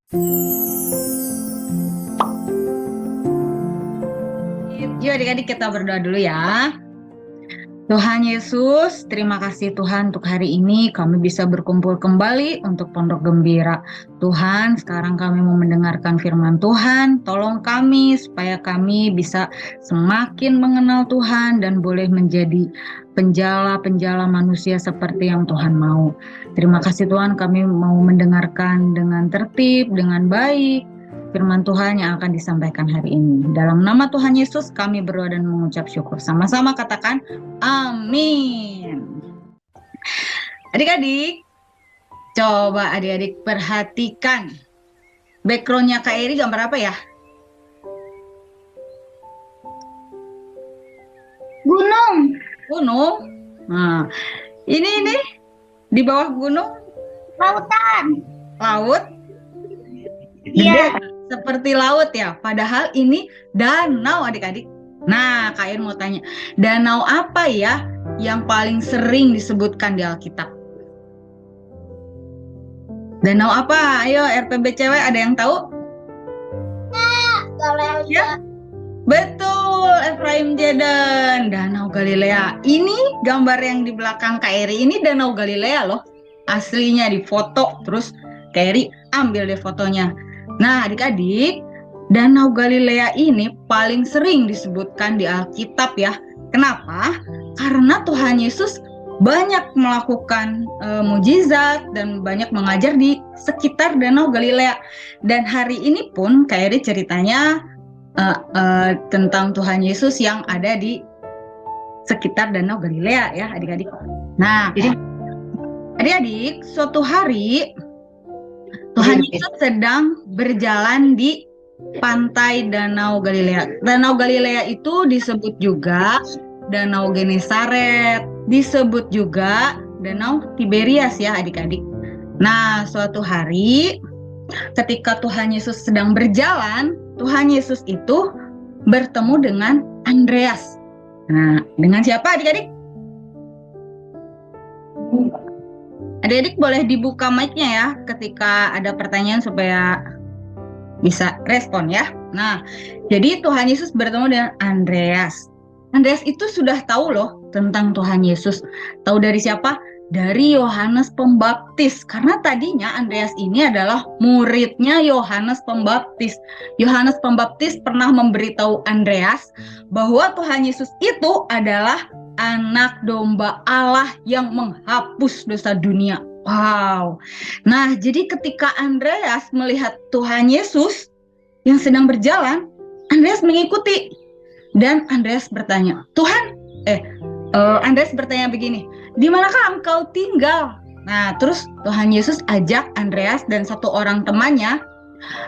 Yuk adik-adik kita berdoa dulu ya. Tuhan Yesus, terima kasih Tuhan untuk hari ini kami bisa berkumpul kembali untuk Pondok Gembira. Tuhan, sekarang kami mau mendengarkan firman Tuhan. Tolong kami supaya kami bisa semakin mengenal Tuhan dan boleh menjadi penjala-penjala manusia seperti yang Tuhan mau. Terima kasih Tuhan, kami mau mendengarkan dengan tertib, dengan baik firman Tuhan yang akan disampaikan hari ini. Dalam nama Tuhan Yesus kami berdoa dan mengucap syukur. Sama-sama katakan amin. Adik-adik, coba adik-adik perhatikan. Backgroundnya Kak Eri gambar apa ya? Gunung. Gunung. Nah, ini di bawah gunung Lautan. laut. Iya. Seperti laut ya, padahal ini danau adik-adik. Nah, Kak Ir mau tanya, danau apa ya yang paling sering disebutkan di Alkitab? Danau apa? Ayo RPBCW ada yang tahu? Galilea. Ya? Betul, Efraim Jeden, Danau Galilea. Ini gambar yang di belakang Kak Eri, ini Danau Galilea loh. Aslinya di foto, terus Kak Eri ambil deh fotonya. Nah, adik-adik, Danau Galilea ini paling sering disebutkan di Alkitab ya. Kenapa? Karena Tuhan Yesus banyak melakukan mujizat dan banyak mengajar di sekitar Danau Galilea. Dan hari ini pun Kak Eri ceritanya tentang Tuhan Yesus yang ada di sekitar Danau Galilea ya adik-adik. Nah, jadi adik-adik, suatu hari Tuhan Yesus sedang berjalan di pantai Danau Galilea. Danau Galilea itu disebut juga Danau Genesaret, disebut juga Danau Tiberias ya adik-adik. Nah, suatu hari ketika Tuhan Yesus sedang berjalan, Tuhan Yesus itu bertemu dengan Andreas. Nah, dengan siapa adik-adik? Adik-adik boleh dibuka mic-nya ya ketika ada pertanyaan supaya bisa respon ya. Nah, jadi Tuhan Yesus bertemu dengan Andreas. Andreas itu sudah tahu loh tentang Tuhan Yesus. Tahu dari siapa? Dari Yohanes Pembaptis. Karena tadinya Andreas ini adalah muridnya Yohanes Pembaptis. Yohanes Pembaptis pernah memberitahu Andreas bahwa Tuhan Yesus itu adalah anak domba Allah yang menghapus dosa dunia. Wow. Nah, jadi ketika Andreas melihat Tuhan Yesus yang sedang berjalan, Andreas mengikuti. Dan Andreas bertanya, Andreas bertanya begini, di manakah engkau tinggal? Nah, terus Tuhan Yesus ajak Andreas dan satu orang temannya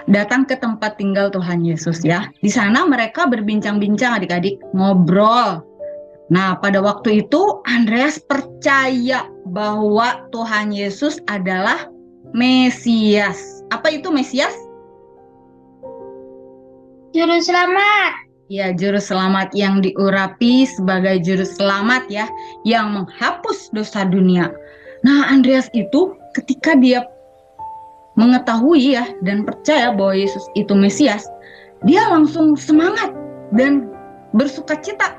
datang ke tempat tinggal Tuhan Yesus ya. Di sana mereka berbincang-bincang adik-adik, ngobrol. Nah, pada waktu itu Andreas percaya bahwa Tuhan Yesus adalah Mesias. Apa itu Mesias? Juru selamat. Ya, juru selamat yang diurapi sebagai juru selamat ya, yang menghapus dosa dunia. Nah, Andreas itu ketika dia mengetahui ya dan percaya bahwa Yesus itu Mesias, dia langsung semangat dan bersukacita.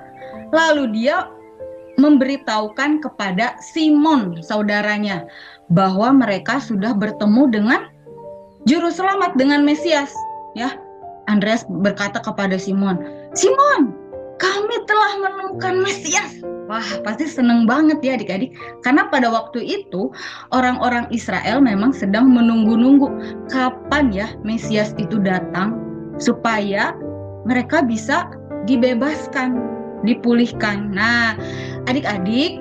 Lalu dia memberitahukan kepada Simon, saudaranya, bahwa mereka sudah bertemu dengan juru selamat, dengan Mesias. Ya, Andreas berkata kepada Simon, Simon, kami telah menemukan Mesias. Wah, pasti seneng banget ya adik-adik. Karena pada waktu itu orang-orang Israel memang sedang menunggu-nunggu kapan ya Mesias itu datang supaya mereka bisa dibebaskan, dipulihkan. Nah, adik-adik,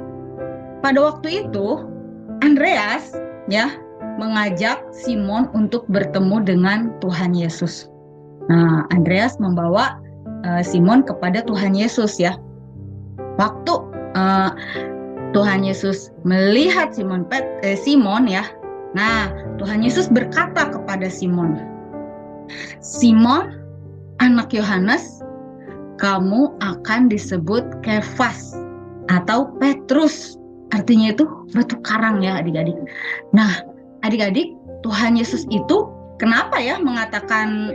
pada waktu itu Andreas ya mengajak Simon untuk bertemu dengan Tuhan Yesus. Nah, Andreas membawa Simon kepada Tuhan Yesus ya. Waktu Tuhan Yesus melihat Simon ya. Nah, Tuhan Yesus berkata kepada Simon, Simon, anak Yohanes, kamu akan disebut Kefas atau Petrus. Artinya itu batu karang ya adik-adik. Nah, adik-adik, Tuhan Yesus itu kenapa ya mengatakan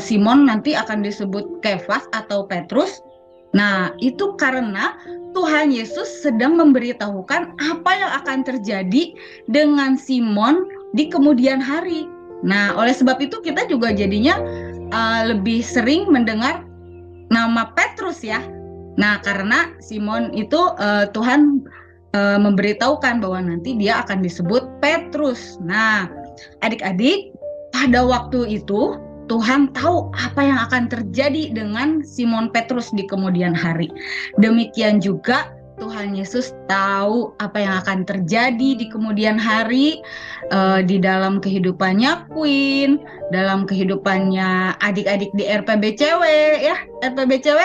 Simon nanti akan disebut Kefas atau Petrus? Nah, itu karena Tuhan Yesus sedang memberitahukan apa yang akan terjadi dengan Simon di kemudian hari. Nah, oleh sebab itu kita juga jadinya lebih sering mendengar nama Petrus ya. Nah, karena Simon itu Tuhan memberitahukan bahwa nanti dia akan disebut Petrus. Nah, adik-adik, pada waktu itu Tuhan tahu apa yang akan terjadi dengan Simon Petrus di kemudian hari. Demikian juga Tuhan Yesus tahu apa yang akan terjadi di kemudian hari di dalam kehidupannya Queen, dalam kehidupannya adik-adik di RPBCW ya, RPBCW.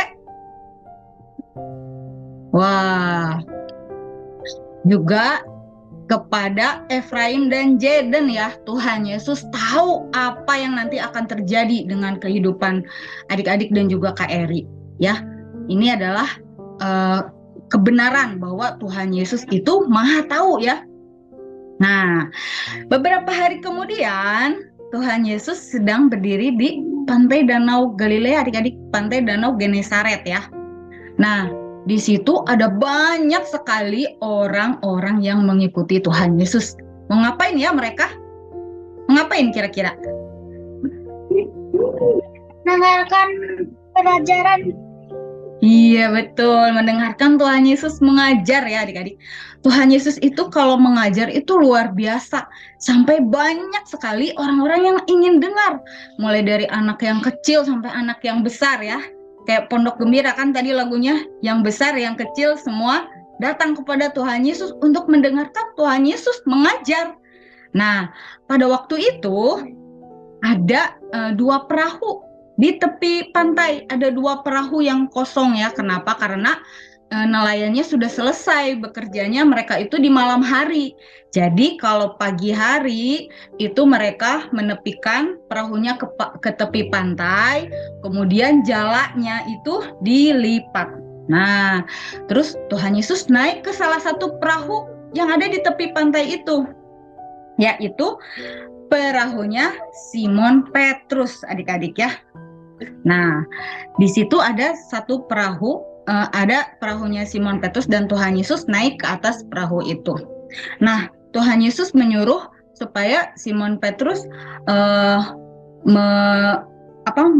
Wah, juga kepada Efraim dan Jaden ya, Tuhan Yesus tahu apa yang nanti akan terjadi dengan kehidupan adik-adik dan juga Kak Eri ya. Ini adalah kebenaran bahwa Tuhan Yesus itu maha tahu ya. Nah, beberapa hari kemudian Tuhan Yesus sedang berdiri di pantai Danau Galilea, adik-adik, pantai Danau Genesaret ya. Nah, di situ ada banyak sekali orang-orang yang mengikuti Tuhan Yesus. Mau ngapain ya mereka? Mengapain kira-kira? Mendengarkan pelajaran. Iya betul, mendengarkan Tuhan Yesus mengajar ya adik-adik. Tuhan Yesus itu kalau mengajar itu luar biasa. Sampai banyak sekali orang-orang yang ingin dengar. Mulai dari anak yang kecil sampai anak yang besar ya. Kayak Pondok Gembira kan tadi lagunya, yang besar, yang kecil, semua datang kepada Tuhan Yesus untuk mendengarkan Tuhan Yesus mengajar. Nah, pada waktu itu ada 2 perahu di tepi pantai. Ada 2 perahu yang kosong ya. Kenapa? Karena nelayannya sudah selesai bekerjanya mereka itu di malam hari. Jadi kalau pagi hari itu mereka menepikan perahunya ke tepi pantai, kemudian jalanya itu dilipat. Nah, terus Tuhan Yesus naik ke salah satu perahu yang ada di tepi pantai itu, yaitu perahunya Simon Petrus, adik-adik ya. Nah, di situ ada satu perahu, ada perahunya Simon Petrus dan Tuhan Yesus naik ke atas perahu itu. Nah, Tuhan Yesus menyuruh supaya Simon Petrus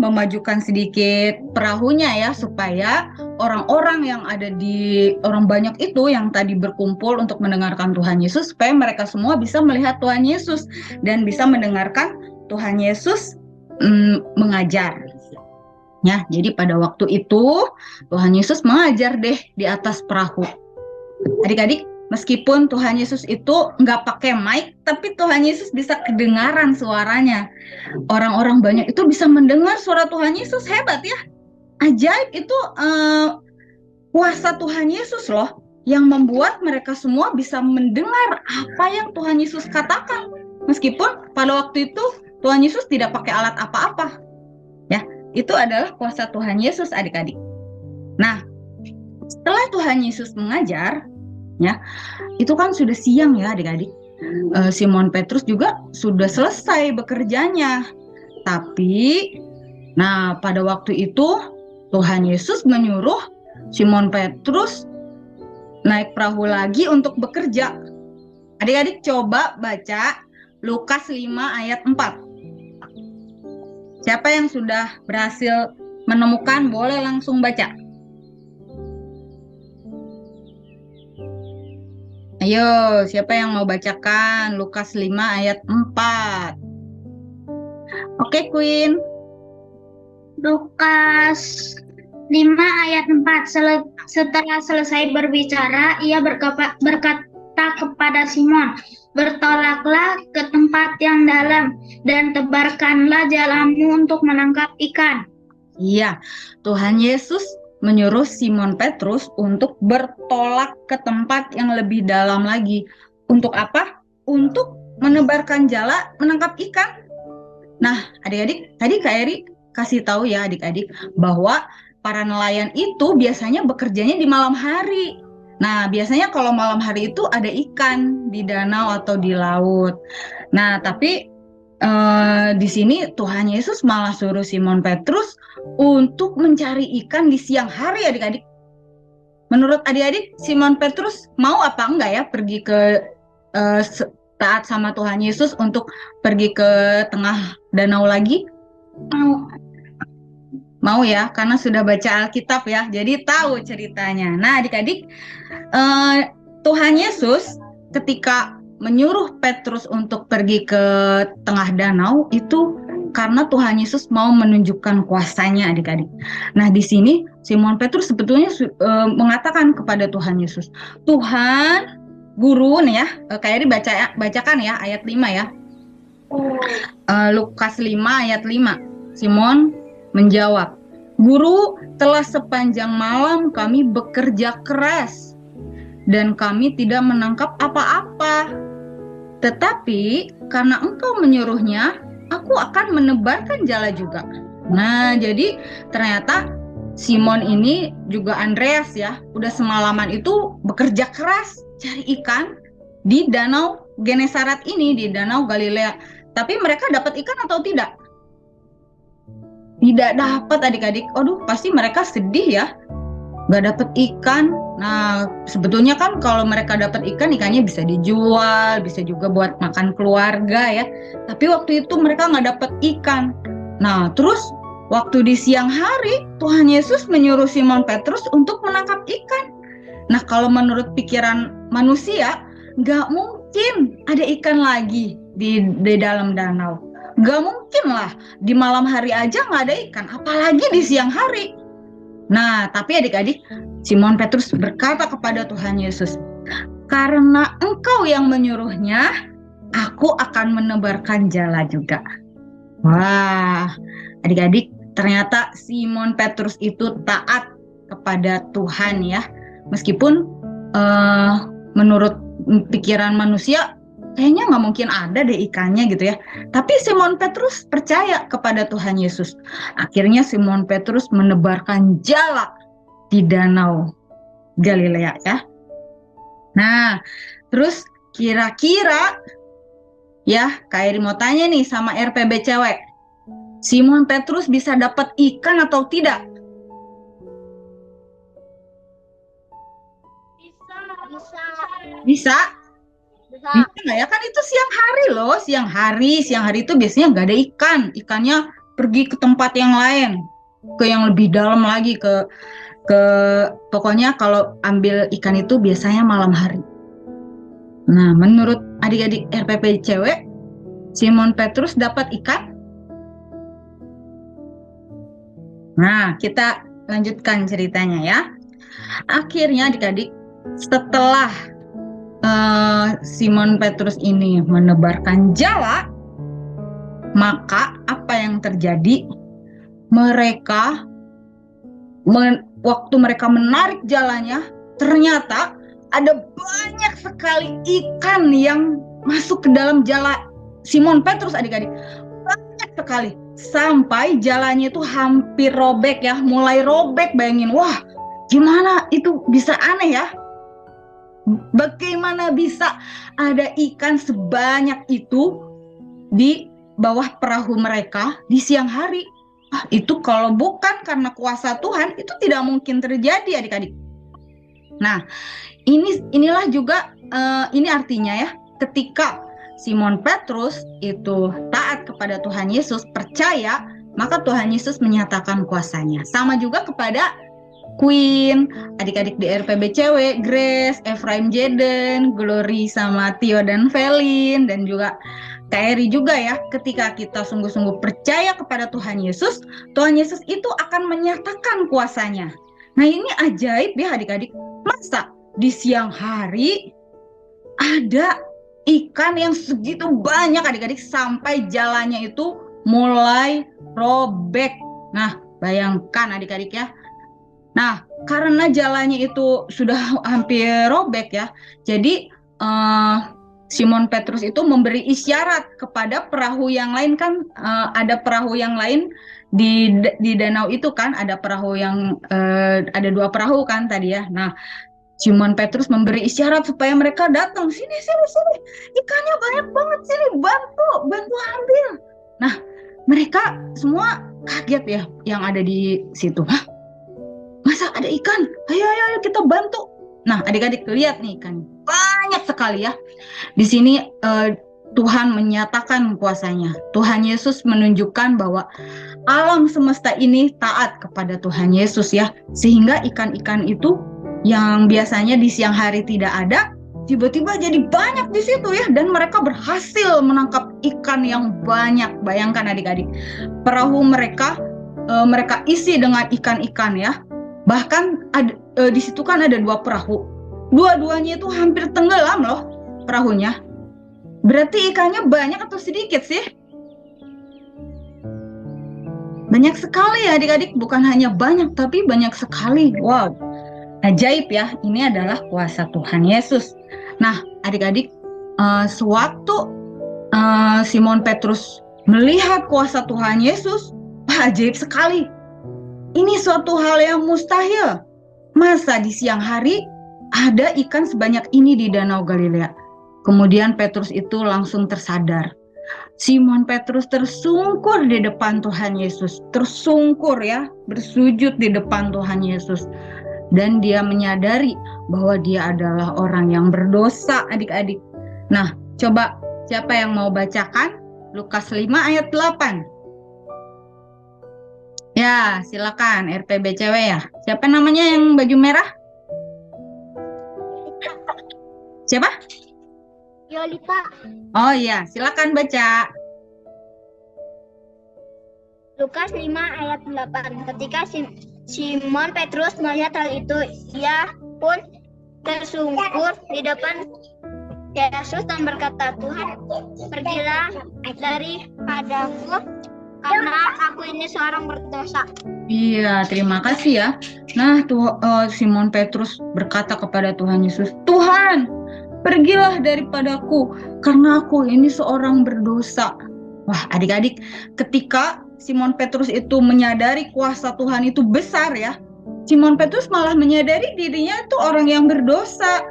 memajukan sedikit perahunya ya, supaya orang-orang yang ada di orang banyak itu yang tadi berkumpul untuk mendengarkan Tuhan Yesus, supaya mereka semua bisa melihat Tuhan Yesus dan bisa mendengarkan Tuhan Yesus mengajar. Ya, jadi pada waktu itu Tuhan Yesus mengajar deh di atas perahu. Adik-adik, meskipun Tuhan Yesus itu nggak pakai mic, tapi Tuhan Yesus bisa kedengaran suaranya. Orang-orang banyak itu bisa mendengar suara Tuhan Yesus, hebat ya. Ajaib itu kuasa Tuhan Yesus loh, yang membuat mereka semua bisa mendengar apa yang Tuhan Yesus katakan. Meskipun pada waktu itu Tuhan Yesus tidak pakai alat apa-apa. Ya, itu adalah kuasa Tuhan Yesus adik-adik. Nah, setelah Tuhan Yesus mengajar, ya, itu kan sudah siang ya adik-adik. Simon Petrus juga sudah selesai bekerjanya. Tapi, nah pada waktu itu Tuhan Yesus menyuruh Simon Petrus naik perahu lagi untuk bekerja. Adik-adik coba baca Lukas 5 ayat 4. Siapa yang sudah berhasil menemukan boleh langsung baca. Ayo, siapa yang mau bacakan Lukas 5 ayat 4? Oke, Queen. Lukas 5 ayat 4. Setelah selesai berbicara, ia berkata kepada Simon, "Bertolaklah ke tempat yang dalam dan tebarkanlah jalamu untuk menangkap ikan." Iya, Tuhan Yesus menyuruh Simon Petrus untuk bertolak ke tempat yang lebih dalam lagi. Untuk apa? Untuk menebarkan jala menangkap ikan. Nah, adik-adik, tadi Kak Eri kasih tahu ya adik-adik bahwa para nelayan itu biasanya bekerjanya di malam hari. Nah, biasanya kalau malam hari itu ada ikan di danau atau di laut. Nah, tapi di sini Tuhan Yesus malah suruh Simon Petrus untuk mencari ikan di siang hari, adik-adik. Menurut adik-adik, Simon Petrus mau apa enggak ya pergi ke taat sama Tuhan Yesus untuk pergi ke tengah danau lagi? Mau. Mau ya, karena sudah baca Alkitab ya, jadi tahu ceritanya. Nah, adik-adik, Tuhan Yesus ketika menyuruh Petrus untuk pergi ke tengah danau itu karena Tuhan Yesus mau menunjukkan kuasanya, adik-adik. Nah, di sini Simon Petrus sebetulnya mengatakan kepada Tuhan Yesus, Tuhan, Guru nih ya, kayak bacakan ya ayat 5 ya. Lukas 5 ayat 5. Simon menjawab, Guru, telah sepanjang malam kami bekerja keras dan kami tidak menangkap apa-apa. Tetapi karena engkau menyuruhnya, aku akan menebarkan jala juga. Nah, jadi ternyata Simon ini juga Andreas ya, udah semalaman itu bekerja keras cari ikan di danau Genesaret ini, di danau Galilea. Tapi mereka dapat ikan atau tidak? Tidak dapat, adik-adik. Aduh, pasti mereka sedih ya, nggak dapat ikan. Nah, sebetulnya kan kalau mereka dapat ikan, ikannya bisa dijual, bisa juga buat makan keluarga ya. Tapi waktu itu mereka nggak dapat ikan. Nah, terus waktu di siang hari, Tuhan Yesus menyuruh Simon Petrus untuk menangkap ikan. Nah, kalau menurut pikiran manusia, nggak mungkin ada ikan lagi di dalam danau. Nggak mungkin lah, di malam hari aja nggak ada ikan, apalagi di siang hari. Nah, tapi adik-adik, Simon Petrus berkata kepada Tuhan Yesus, karena engkau yang menyuruhnya, aku akan menebarkan jala juga. Wah, adik-adik, ternyata Simon Petrus itu taat kepada Tuhan ya. Meskipun menurut pikiran manusia, kayaknya nggak mungkin ada deh ikannya gitu ya. Tapi Simon Petrus percaya kepada Tuhan Yesus. Akhirnya Simon Petrus menebarkan jala di danau Galilea ya. Nah, terus kira-kira ya, Kak Eri mau tanya nih sama RPB cewek. Simon Petrus bisa dapat ikan atau tidak? Bisa? Bisa nggak ya? Kan itu siang hari loh, siang hari itu biasanya nggak ada ikan. Ikannya pergi ke tempat yang lain, ke yang lebih dalam lagi, ke pokoknya kalau ambil ikan itu biasanya malam hari. Nah, menurut adik-adik RPP cewek, Simon Petrus dapat ikan? Nah, kita lanjutkan ceritanya ya. Akhirnya adik-adik, setelah Simon Petrus ini menebarkan jala, maka apa yang terjadi? Mereka waktu mereka menarik jalanya, ternyata ada banyak sekali ikan yang masuk ke dalam jala Simon Petrus, adik-adik. Banyak sekali. Sampai jalannya itu hampir robek ya, mulai robek, bayangin. Wah, gimana itu bisa aneh ya? Bagaimana bisa ada ikan sebanyak itu di bawah perahu mereka di siang hari? Itu kalau bukan karena kuasa Tuhan, itu tidak mungkin terjadi, adik-adik. Nah, inilah juga ini artinya ya, ketika Simon Petrus itu taat kepada Tuhan Yesus, percaya, maka Tuhan Yesus menyatakan kuasanya. Sama juga kepada Queen, adik-adik di RPB cewek, Grace, Efraim Jaden, Glory sama Tio dan Velin, dan juga Kak Eri juga ya. Ketika kita sungguh-sungguh percaya kepada Tuhan Yesus itu akan menyatakan kuasanya. Nah, ini ajaib ya adik-adik. Masa di siang hari ada ikan yang segitu banyak adik-adik sampai jalannya itu mulai robek. Nah, bayangkan adik-adik ya. Nah, karena jalannya itu sudah hampir robek ya, jadi Simon Petrus itu memberi isyarat kepada perahu yang lain kan, ada perahu yang lain di danau itu kan, ada perahu yang ada 2 perahu kan tadi ya. Nah, Simon Petrus memberi isyarat supaya mereka datang. Sini, ikannya banyak banget, sini, bantu ambil. Nah, mereka semua kaget ya yang ada di situ. Hah? Masa ada ikan? Ayo kita bantu. Nah, adik-adik lihat nih ikan. Banyak sekali ya. Di sini Tuhan menyatakan kuasanya. Tuhan Yesus menunjukkan bahwa alam semesta ini taat kepada Tuhan Yesus ya. Sehingga ikan-ikan itu yang biasanya di siang hari tidak ada, tiba-tiba jadi banyak di situ ya. Dan mereka berhasil menangkap ikan yang banyak. Bayangkan adik-adik, perahu mereka isi dengan ikan-ikan ya. Bahkan di situ kan ada 2 perahu. Dua-duanya itu hampir tenggelam loh perahunya. Berarti ikannya banyak atau sedikit sih? Banyak sekali ya adik-adik, bukan hanya banyak tapi banyak sekali. Wow, ajaib ya, ini adalah kuasa Tuhan Yesus. Nah adik-adik, sewaktu Simon Petrus melihat kuasa Tuhan Yesus, ajaib sekali. Ini suatu hal yang mustahil. Masa di siang hari ada ikan sebanyak ini di Danau Galilea? Kemudian Petrus itu langsung tersadar. Simon Petrus tersungkur di depan Tuhan Yesus. Tersungkur ya, bersujud di depan Tuhan Yesus. Dan dia menyadari bahwa dia adalah orang yang berdosa, adik-adik. Nah, coba siapa yang mau bacakan? Lukas 5 ayat 8. Ya, silakan RPBCW ya. Siapa namanya yang baju merah? Siapa? Yolita. Oh iya, silakan baca. Lukas 5 ayat 8. Ketika Simon Petrus melihat hal itu, ia pun tersungkur di depan Yesus dan berkata, "Tuhan, pergilah daripadaku, karena aku ini seorang berdosa." Iya, terima kasih ya. Nah, Simon Petrus berkata kepada Tuhan Yesus, "Tuhan, pergilah daripadaku, karena aku ini seorang berdosa." Wah, adik-adik, ketika Simon Petrus itu menyadari kuasa Tuhan itu besar ya, Simon Petrus malah menyadari dirinya itu orang yang berdosa.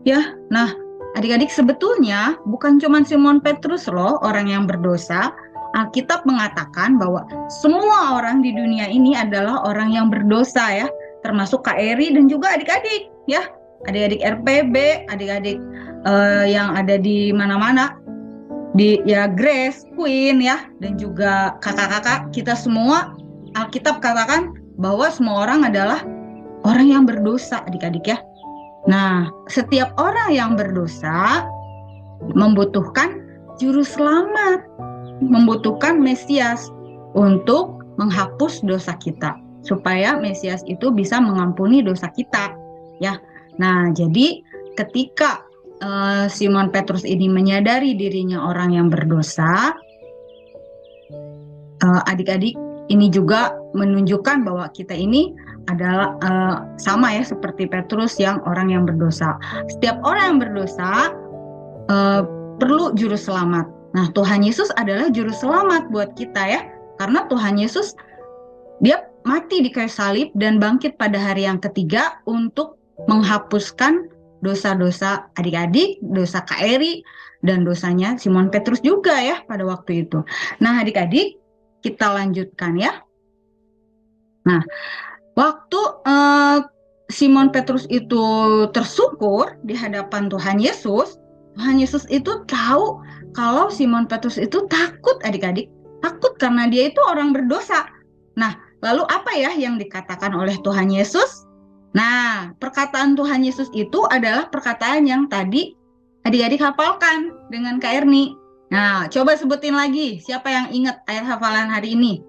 Ya, nah adik-adik, sebetulnya bukan cuma Simon Petrus loh orang yang berdosa. Alkitab mengatakan bahwa semua orang di dunia ini adalah orang yang berdosa ya, termasuk Kak Eri dan juga adik-adik ya, adik-adik RPB, adik-adik yang ada di mana-mana, di ya Grace, Queen ya, dan juga kakak-kakak kita semua. Alkitab katakan bahwa semua orang adalah orang yang berdosa, adik-adik ya. Nah, setiap orang yang berdosa membutuhkan juru selamat, membutuhkan Mesias untuk menghapus dosa kita, supaya Mesias itu bisa mengampuni dosa kita, ya. Nah, jadi ketika Simon Petrus ini menyadari dirinya orang yang berdosa, adik-adik, ini juga menunjukkan bahwa kita ini adalah sama ya seperti Petrus yang orang yang berdosa. Setiap orang yang berdosa perlu juru selamat. Nah, Tuhan Yesus adalah juru selamat buat kita ya. Karena Tuhan Yesus dia mati di kayu salib dan bangkit pada hari yang ketiga untuk menghapuskan dosa-dosa adik-adik, dosa Kak Eri, dan dosanya Simon Petrus juga ya pada waktu itu. Nah, adik-adik, kita lanjutkan ya. Nah, waktu Simon Petrus itu tersungkur di hadapan Tuhan Yesus itu tahu kalau Simon Petrus itu takut, adik-adik. Takut karena dia itu orang berdosa. Nah, lalu apa ya yang dikatakan oleh Tuhan Yesus? Nah, perkataan Tuhan Yesus itu adalah perkataan yang tadi adik-adik hafalkan dengan Kak Erni. Nah, coba sebutin lagi. Siapa yang ingat ayat hafalan hari ini?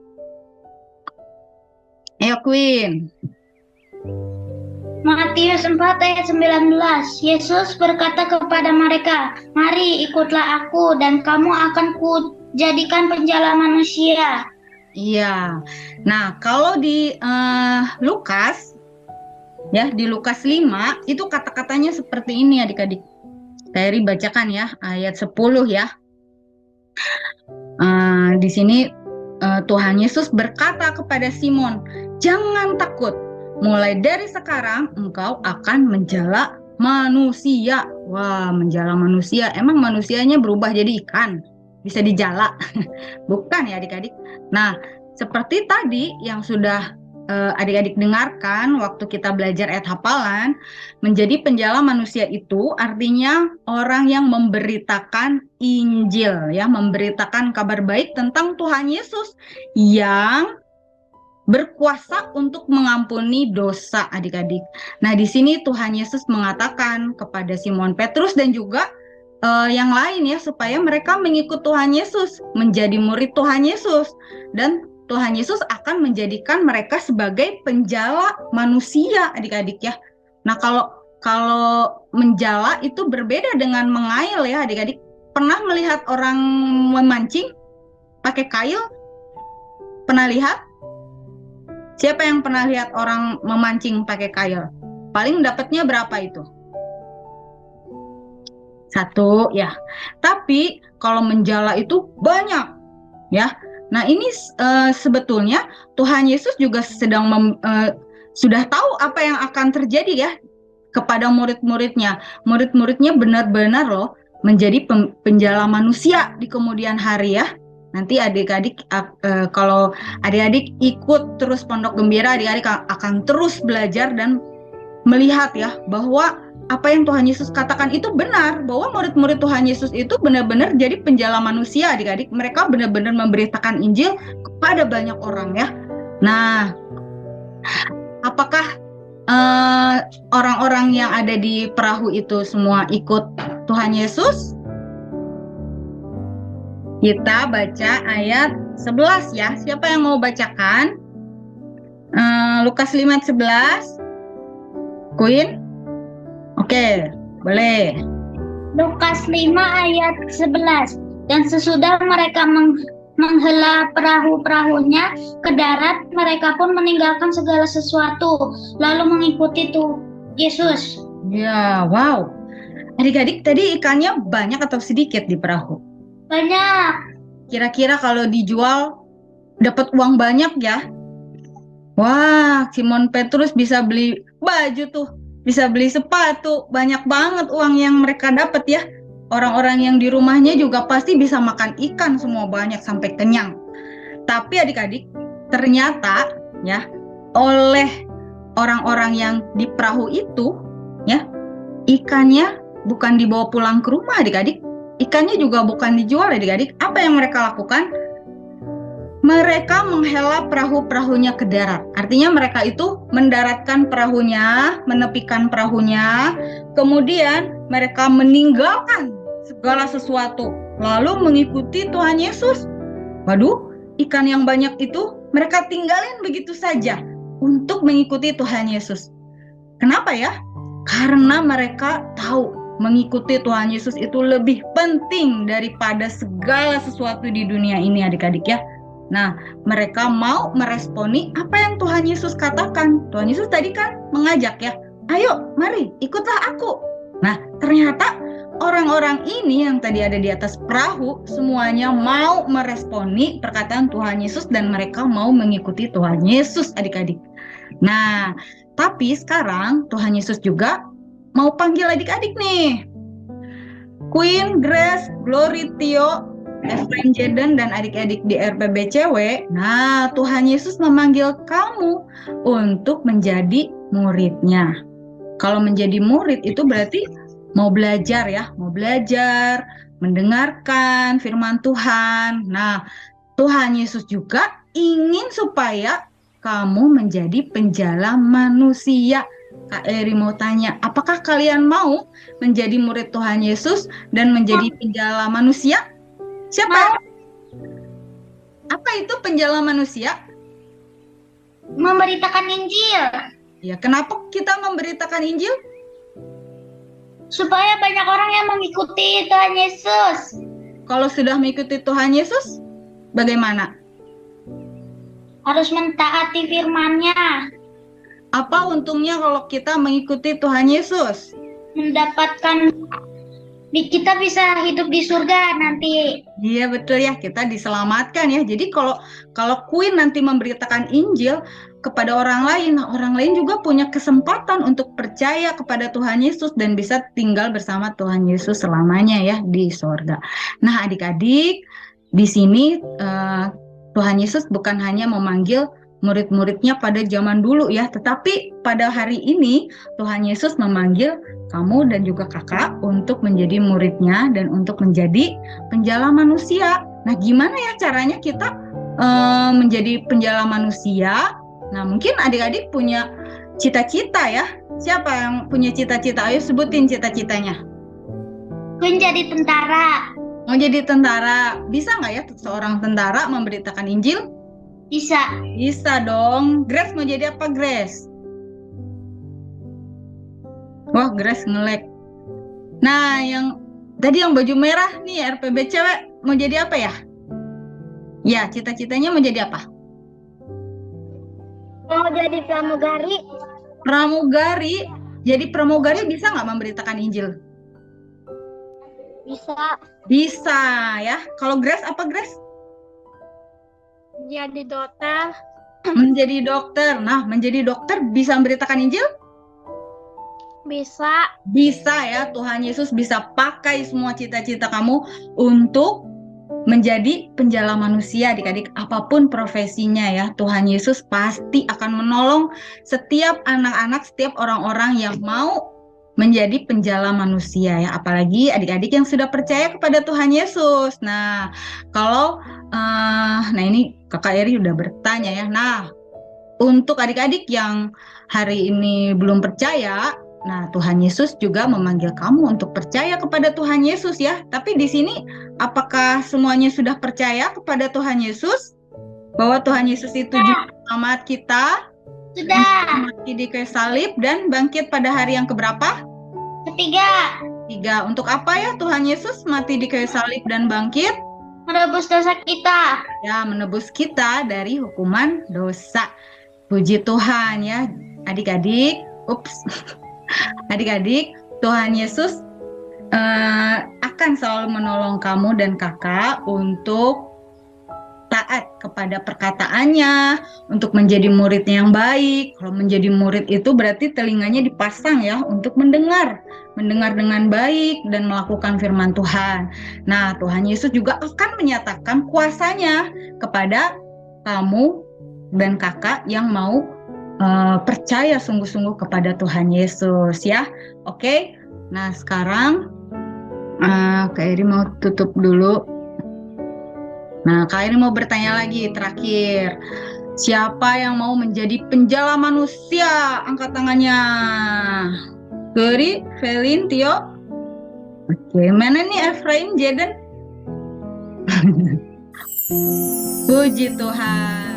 Ayo, Queen. Matius 4 ayat 19. Yesus berkata kepada mereka, "Mari ikutlah aku dan kamu akan kujadikan penjala manusia." Iya. Nah, kalau di Lukas, ya di Lukas 5 itu kata-katanya seperti ini adik-adik. Kak bacakan ya ayat 10 ya. Di sini Tuhan Yesus berkata kepada Simon, "Jangan takut, mulai dari sekarang engkau akan menjala manusia. Wah, menjala manusia. Emang manusianya berubah jadi ikan? Bisa dijala? Bukan ya adik-adik. Nah, seperti tadi yang sudah adik-adik dengarkan waktu kita belajar ayat hafalan, menjadi penjala manusia itu artinya orang yang memberitakan Injil, ya, memberitakan kabar baik tentang Tuhan Yesus yang berkuasa untuk mengampuni dosa adik-adik. Nah, di sini Tuhan Yesus mengatakan kepada Simon Petrus dan juga yang lain ya, supaya mereka mengikut Tuhan Yesus, menjadi murid Tuhan Yesus. Dan Tuhan Yesus akan menjadikan mereka sebagai penjala manusia adik-adik ya. Nah, kalau menjala itu berbeda dengan mengail ya adik-adik. Pernah melihat orang memancing pakai kail? Pernah lihat? Siapa yang pernah lihat orang memancing pakai kail? Paling dapatnya berapa itu? 1 ya. Tapi kalau menjala itu banyak ya. Nah, ini sebetulnya Tuhan Yesus juga sudah tahu apa yang akan terjadi ya kepada murid-muridnya. Murid-muridnya benar-benar loh menjadi penjala manusia di kemudian hari ya. Nanti adik-adik kalau adik-adik ikut terus Pondok Gembira, adik-adik akan terus belajar dan melihat ya bahwa apa yang Tuhan Yesus katakan itu benar, bahwa murid-murid Tuhan Yesus itu benar-benar jadi penjala manusia adik-adik. Mereka benar-benar memberitakan Injil kepada banyak orang ya. Nah, apakah orang-orang yang ada di perahu itu semua ikut Tuhan Yesus? Kita baca ayat 11 ya. Siapa yang mau bacakan? Lukas 5 ayat 11. Queen? Oke, boleh. Lukas 5 ayat 11. Dan sesudah mereka menghela perahu-perahunya ke darat, mereka pun meninggalkan segala sesuatu, lalu mengikuti Yesus. Ya, wow. Adik-adik, tadi ikannya banyak atau sedikit di perahu? Banyak. Kira-kira kalau dijual dapat uang banyak ya? Wah, Simon Petrus bisa beli baju tuh, bisa beli sepatu, banyak banget uang yang mereka dapat ya. Orang-orang yang di rumahnya juga pasti bisa makan ikan semua banyak sampai kenyang. Tapi adik-adik, ternyata ya, oleh orang-orang yang di perahu itu ya, ikannya bukan dibawa pulang ke rumah adik-adik. Ikannya juga bukan dijual adik-adik. Apa yang mereka lakukan? Mereka menghela perahu-perahunya ke darat. Artinya mereka itu mendaratkan perahunya, menepikan perahunya, kemudian mereka meninggalkan segala sesuatu, lalu mengikuti Tuhan Yesus. Waduh, ikan yang banyak itu mereka tinggalin begitu saja untuk mengikuti Tuhan Yesus. Kenapa ya? Karena mereka tahu mengikuti Tuhan Yesus itu lebih penting daripada segala sesuatu di dunia ini adik-adik ya. Nah, mereka mau meresponi apa yang Tuhan Yesus katakan. Tuhan Yesus tadi kan mengajak ya, ayo mari ikutlah aku. Nah, ternyata orang-orang ini yang tadi ada di atas perahu semuanya mau meresponi perkataan Tuhan Yesus dan mereka mau mengikuti Tuhan Yesus adik-adik. Nah, tapi sekarang Tuhan Yesus juga mau panggil adik-adik nih. Queen, Grace, Glory, Tio, Efrain, Jeden, dan adik-adik di RPBCW. Nah, Tuhan Yesus memanggil kamu untuk menjadi muridnya. Kalau menjadi murid itu berarti mau belajar ya, mau belajar, mendengarkan firman Tuhan. Nah, Tuhan Yesus juga ingin supaya kamu menjadi penjala manusia. Kak Eri mau tanya, apakah kalian mau menjadi murid Tuhan Yesus dan menjadi penjala manusia? Siapa? Apa itu penjala manusia? Memberitakan Injil. Ya, kenapa kita memberitakan Injil? Supaya banyak orang yang mengikuti Tuhan Yesus. Kalau sudah mengikuti Tuhan Yesus, bagaimana? Harus mentaati firman-Nya. Apa untungnya kalau kita mengikuti Tuhan Yesus? Mendapatkan kita bisa hidup di surga nanti. Iya betul ya, kita diselamatkan ya. Jadi kalau Queen nanti memberitakan Injil kepada orang lain, nah orang lain juga punya kesempatan untuk percaya kepada Tuhan Yesus dan bisa tinggal bersama Tuhan Yesus selamanya ya di sorga. Nah adik-adik, di sini Tuhan Yesus bukan hanya memanggil murid-muridnya pada zaman dulu ya, tetapi pada hari ini Tuhan Yesus memanggil kamu dan juga kakak untuk menjadi muridnya dan untuk menjadi penjala manusia. Nah, gimana ya caranya kita menjadi penjala manusia? Nah, mungkin adik-adik punya cita-cita ya. Siapa yang punya cita-cita? Ayo sebutin cita-citanya. Queen jadi tentara. Mau jadi tentara, bisa nggak ya seorang tentara memberitakan Injil? Bisa. Bisa dong. Grace mau jadi apa, Grace? Wah, Grace nge-lag. Nah, yang tadi yang baju merah nih RPB cewek mau jadi apa ya? Ya, cita-citanya mau jadi apa? Mau jadi pramugari. Pramugari. Jadi pramugari bisa nggak memberitakan Injil? Bisa. Bisa ya. Kalau Grace apa, Grace? Jadi dokter. Menjadi dokter. Nah, menjadi dokter bisa memberitakan Injil? Bisa. Bisa ya. Tuhan Yesus bisa pakai semua cita-cita kamu untuk menjadi penjala manusia, adik-adik, apapun profesinya ya. Tuhan Yesus pasti akan menolong setiap anak-anak, setiap orang-orang yang mau menjadi penjala manusia ya. Apalagi adik-adik yang sudah percaya kepada Tuhan Yesus. Nah, kalau nah ini Kakak Eri udah bertanya ya. Nah, untuk adik-adik yang hari ini belum percaya, nah Tuhan Yesus juga memanggil kamu untuk percaya kepada Tuhan Yesus ya. Tapi di sini apakah semuanya sudah percaya kepada Tuhan Yesus? Bahwa Tuhan Yesus itu juga selamat kita, Sudah. mati di kayu salib dan bangkit pada hari yang keberapa? Ketiga. 3. Untuk apa ya Tuhan Yesus mati di kayu salib dan bangkit? Menebus dosa kita. Ya, menebus kita dari hukuman dosa. Puji Tuhan ya, adik-adik. Ups. Adik-adik, Tuhan Yesus akan selalu menolong kamu dan kakak untuk taat kepada perkataannya, untuk menjadi murid yang baik. Kalau menjadi murid itu berarti telinganya dipasang ya untuk mendengar dengan baik dan melakukan firman Tuhan. Nah, Tuhan Yesus juga akan menyatakan kuasanya kepada kamu dan kakak yang mau percaya sungguh-sungguh kepada Tuhan Yesus ya. Oke. Nah, sekarang Kak Eri mau tutup dulu. Nah, Kak Eri mau bertanya lagi terakhir. Siapa yang mau menjadi penjala manusia? Angkat tangannya. Geri, Felin, Tio. Oke, mana nih Efrain, Jaden? Puji Tuhan.